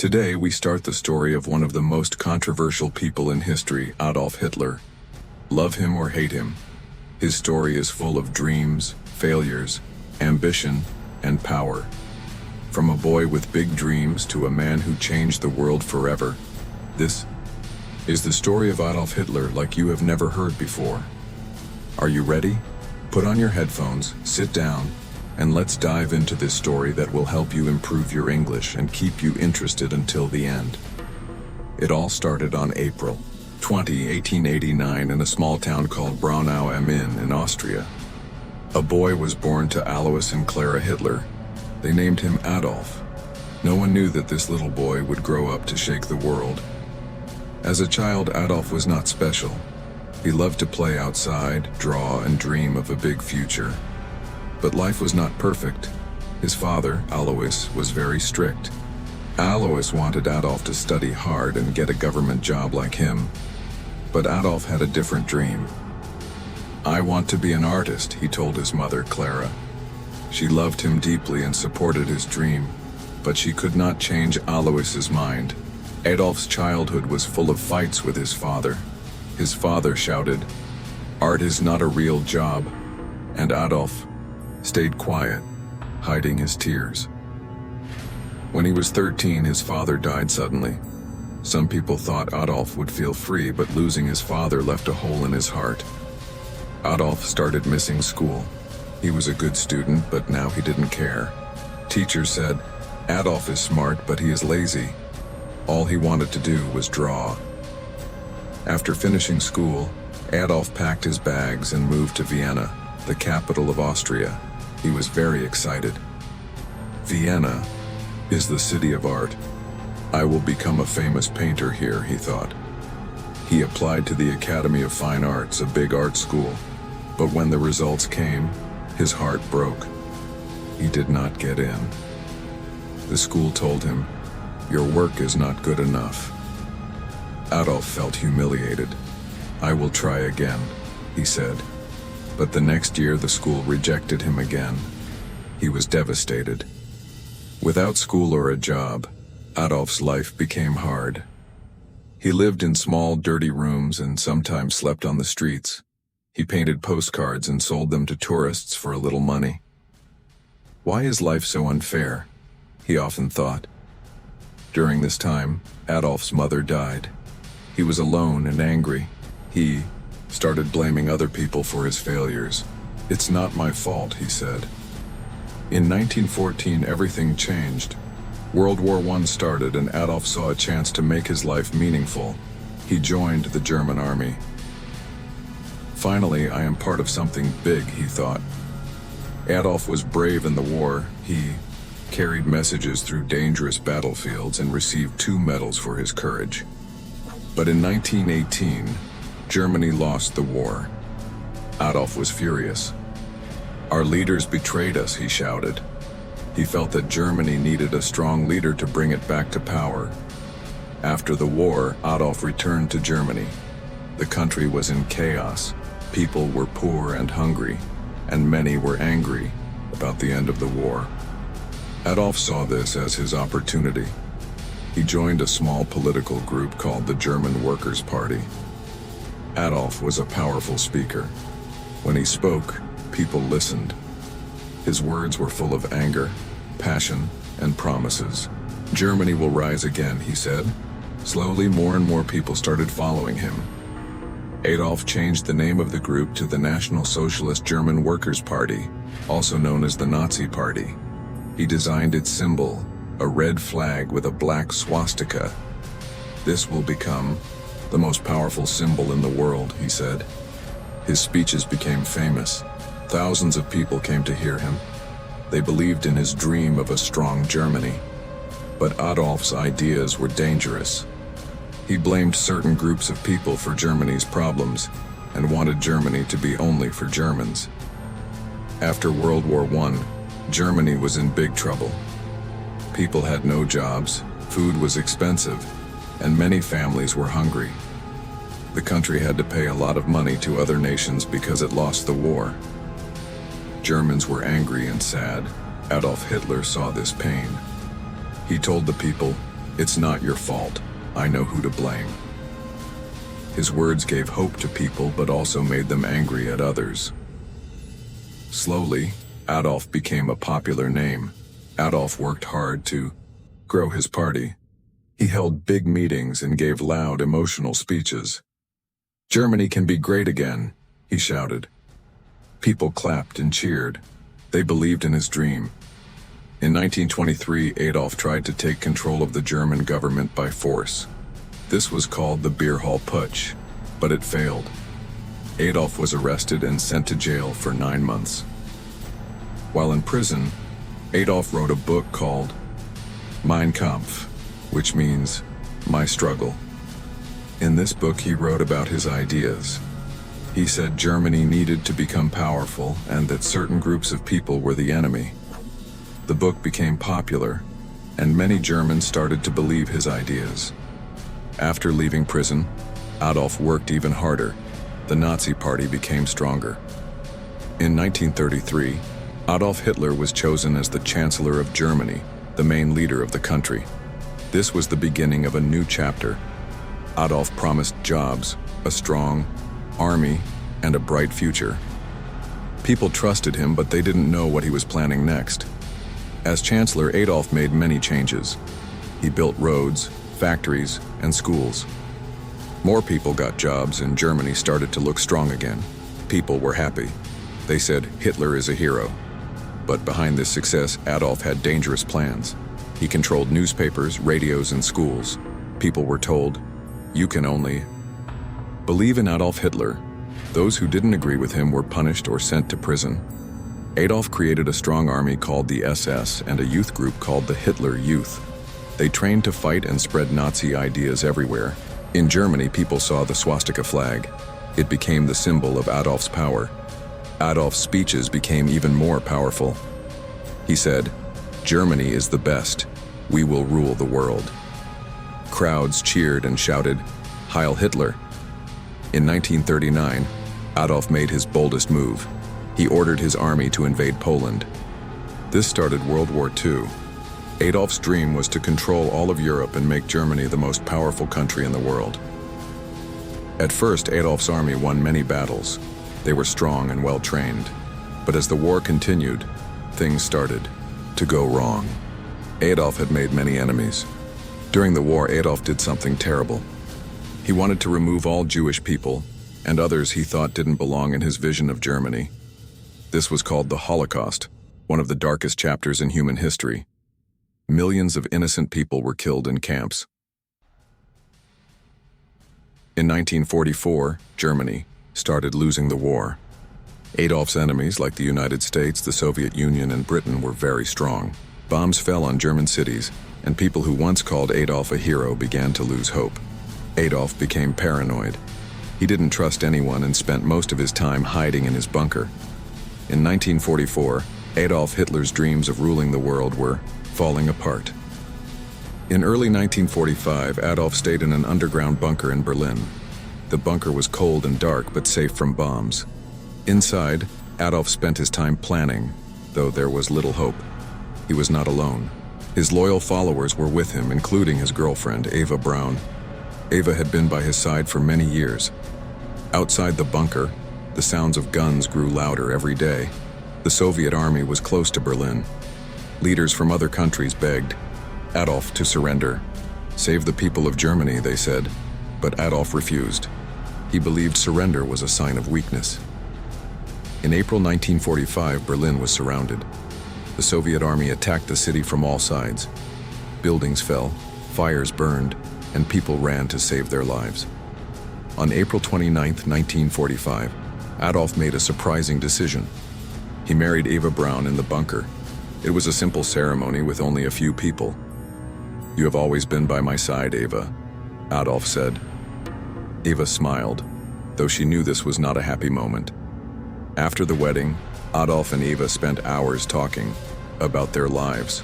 Today we start the story of one of the most controversial people in history, Adolf Hitler. Love him or hate him, his story is full of dreams, failures, ambition, and power. From a boy with big dreams to a man who changed the world forever, this is the story of Adolf Hitler like you have never heard before. Are you ready? Put on your headphones, sit down, and let's dive into this story that will help you improve your English and keep you interested until the end. It all started on April 20, 1889 in a small town called Braunau am Inn in Austria. A boy was born to Alois and Clara Hitler. They named him Adolf. No one knew that this little boy would grow up to shake the world. As a child, Adolf was not special. He loved to play outside, draw, and dream of a big future. But life was not perfect. His father, Alois, was very strict. Alois wanted Adolf to study hard and get a government job like him. But Adolf had a different dream. "I want to be an artist," he told his mother, Clara. She loved him deeply and supported his dream, but she could not change Alois's mind. Adolf's childhood was full of fights with his father. His father shouted, "Art is not a real job," and Adolf stayed quiet, hiding his tears. When he was 13, his father died suddenly. Some people thought Adolf would feel free, but losing his father left a hole in his heart. Adolf started missing school. He was a good student, but now he didn't care. Teachers said, "Adolf is smart, but he is lazy." All he wanted to do was draw. After finishing school, Adolf packed his bags and moved to Vienna, the capital of Austria. He was very excited. Vienna is the city of art. "I will become a famous painter here," he thought. He applied to the Academy of Fine Arts, a big art school, but when the results came, his heart broke. He did not get in. The school told him, "Your work is not good enough." Adolf felt humiliated. "I will try again," he said. But the next year the school rejected him again. He was devastated. Without school or a job, Adolf's life became hard. He lived in small, dirty rooms and sometimes slept on the streets. He painted postcards and sold them to tourists for a little money. Why is life so unfair? He often thought. During this time, Adolf's mother died. He was alone and angry. He started blaming other people for his failures. "It's not my fault," he said. In 1914, everything changed. World War I started and Adolf saw a chance to make his life meaningful. He joined the German army. "Finally, I am part of something big," he thought. Adolf was brave in the war. He carried messages through dangerous battlefields and received 2 medals for his courage. But in 1918, Germany lost the war. Adolf was furious. "Our leaders betrayed us," he shouted. He felt that Germany needed a strong leader to bring it back to power. After the war, Adolf returned to Germany. The country was in chaos. People were poor and hungry, and many were angry about the end of the war. Adolf saw this as his opportunity. He joined a small political group called the German Workers' Party. Adolf was a powerful speaker. When he spoke, people listened. His words were full of anger, passion, and promises. "Germany will rise again," he said. Slowly, more and more people started following him. Adolf changed the name of the group to the National Socialist German Workers' Party, also known as the Nazi Party. He designed its symbol, a red flag with a black swastika. "This will become the most powerful symbol in the world," he said. His speeches became famous. Thousands of people came to hear him. They believed in his dream of a strong Germany. But Adolf's ideas were dangerous. He blamed certain groups of people for Germany's problems and wanted Germany to be only for Germans. After World War I, Germany was in big trouble. People had no jobs, food was expensive, and many families were hungry. The country had to pay a lot of money to other nations because it lost the war. Germans were angry and sad. Adolf Hitler saw this pain. He told the people, "It's not your fault. I know who to blame." His words gave hope to people but also made them angry at others. Slowly, Adolf became a popular name. Adolf worked hard to grow his party. He held big meetings and gave loud, emotional speeches. "Germany can be great again," he shouted. People clapped and cheered. They believed in his dream. In 1923, Adolf tried to take control of the German government by force. This was called the Beer Hall Putsch, but it failed. Adolf was arrested and sent to jail for 9 months. While in prison, Adolf wrote a book called Mein Kampf, which means My Struggle. In this book, he wrote about his ideas. He said Germany needed to become powerful and that certain groups of people were the enemy. The book became popular, and many Germans started to believe his ideas. After leaving prison, Adolf worked even harder. The Nazi Party became stronger. In 1933, Adolf Hitler was chosen as the Chancellor of Germany, the main leader of the country. This was the beginning of a new chapter. Adolf promised jobs, a strong army, and a bright future. People trusted him, but they didn't know what he was planning next. As Chancellor, Adolf made many changes. He built roads, factories, and schools. More people got jobs and Germany started to look strong again. People were happy. They said, "Hitler is a hero." But behind this success, Adolf had dangerous plans. He controlled newspapers, radios, and schools. People were told, "You can only believe in Adolf Hitler." Those who didn't agree with him were punished or sent to prison. Adolf created a strong army called the SS and a youth group called the Hitler Youth. They trained to fight and spread Nazi ideas everywhere. In Germany, people saw the swastika flag. It became the symbol of Adolf's power. Adolf's speeches became even more powerful. He said, "Germany is the best. We will rule the world." Crowds cheered and shouted, "Heil Hitler!" In 1939, Adolf made his boldest move. He ordered his army to invade Poland. This started World War II. Adolf's dream was to control all of Europe and make Germany the most powerful country in the world. At first, Adolf's army won many battles. They were strong and well-trained. But as the war continued, things started to go wrong. Adolf had made many enemies. During the war, Adolf did something terrible. He wanted to remove all Jewish people and others he thought didn't belong in his vision of Germany. This was called the Holocaust, one of the darkest chapters in human history. Millions of innocent people were killed in camps. In 1944, Germany started losing the war. Adolf's enemies, like the United States, the Soviet Union, and Britain, were very strong. Bombs fell on German cities, and people who once called Adolf a hero began to lose hope. Adolf became paranoid. He didn't trust anyone and spent most of his time hiding in his bunker. In 1944, Adolf Hitler's dreams of ruling the world were falling apart. In early 1945, Adolf stayed in an underground bunker in Berlin. The bunker was cold and dark, but safe from bombs. Inside, Adolf spent his time planning, though there was little hope. He was not alone. His loyal followers were with him, including his girlfriend, Eva Braun. Eva had been by his side for many years. Outside the bunker, the sounds of guns grew louder every day. The Soviet army was close to Berlin. Leaders from other countries begged Adolf to surrender. "Save the people of Germany," they said, but Adolf refused. He believed surrender was a sign of weakness. In April 1945, Berlin was surrounded. The Soviet army attacked the city from all sides. Buildings fell, fires burned, and people ran to save their lives. On April 29, 1945, Adolf made a surprising decision. He married Eva Braun in the bunker. It was a simple ceremony with only a few people. "You have always been by my side, Eva," Adolf said. Eva smiled, though she knew this was not a happy moment. After the wedding, Adolf and Eva spent hours talking about their lives.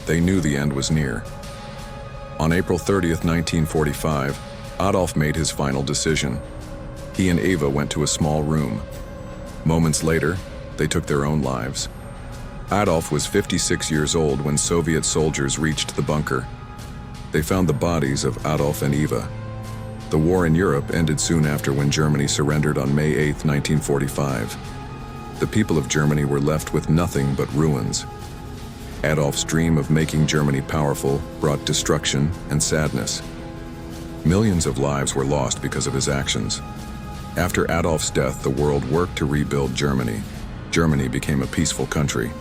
They knew the end was near. On April 30, 1945, Adolf made his final decision. He and Eva went to a small room. Moments later, they took their own lives. Adolf was 56 years old when Soviet soldiers reached the bunker. They found the bodies of Adolf and Eva. The war in Europe ended soon after when Germany surrendered on May 8, 1945. The people of Germany were left with nothing but ruins. Adolf's dream of making Germany powerful brought destruction and sadness. Millions of lives were lost because of his actions. After Adolf's death, the world worked to rebuild Germany. Germany became a peaceful country.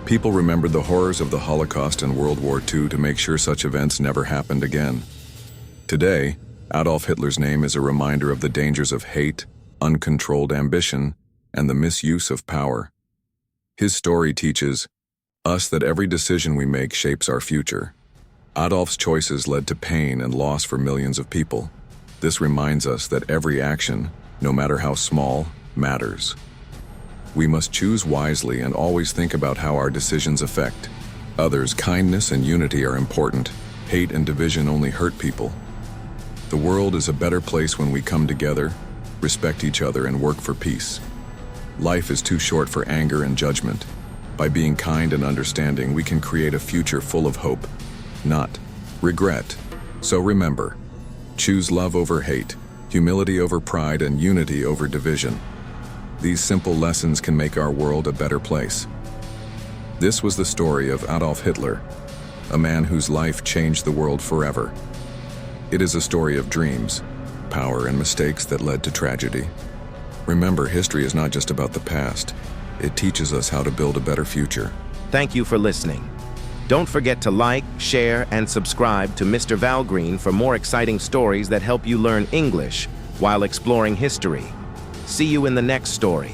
People remembered the horrors of the Holocaust and World War II to make sure such events never happened again. Today, Adolf Hitler's name is a reminder of the dangers of hate, uncontrolled ambition, and the misuse of power. His story teaches us that every decision we make shapes our future. Adolf's choices led to pain and loss for millions of people. This reminds us that every action, no matter how small, matters. We must choose wisely and always think about how our decisions affect others. Kindness and unity are important. Hate and division only hurt people. The world is a better place when we come together, respect each other, and work for peace. Life is too short for anger and judgment. By being kind and understanding, we can create a future full of hope, not regret. So remember, choose love over hate, humility over pride, and unity over division. These simple lessons can make our world a better place. This was the story of Adolf Hitler, a man whose life changed the world forever. It is a story of dreams, power, and mistakes that led to tragedy. Remember, history is not just about the past. It teaches us how to build a better future. Thank you for listening. Don't forget to like, share, and subscribe to Mr. Val Green for more exciting stories that help you learn English while exploring history. See you in the next story.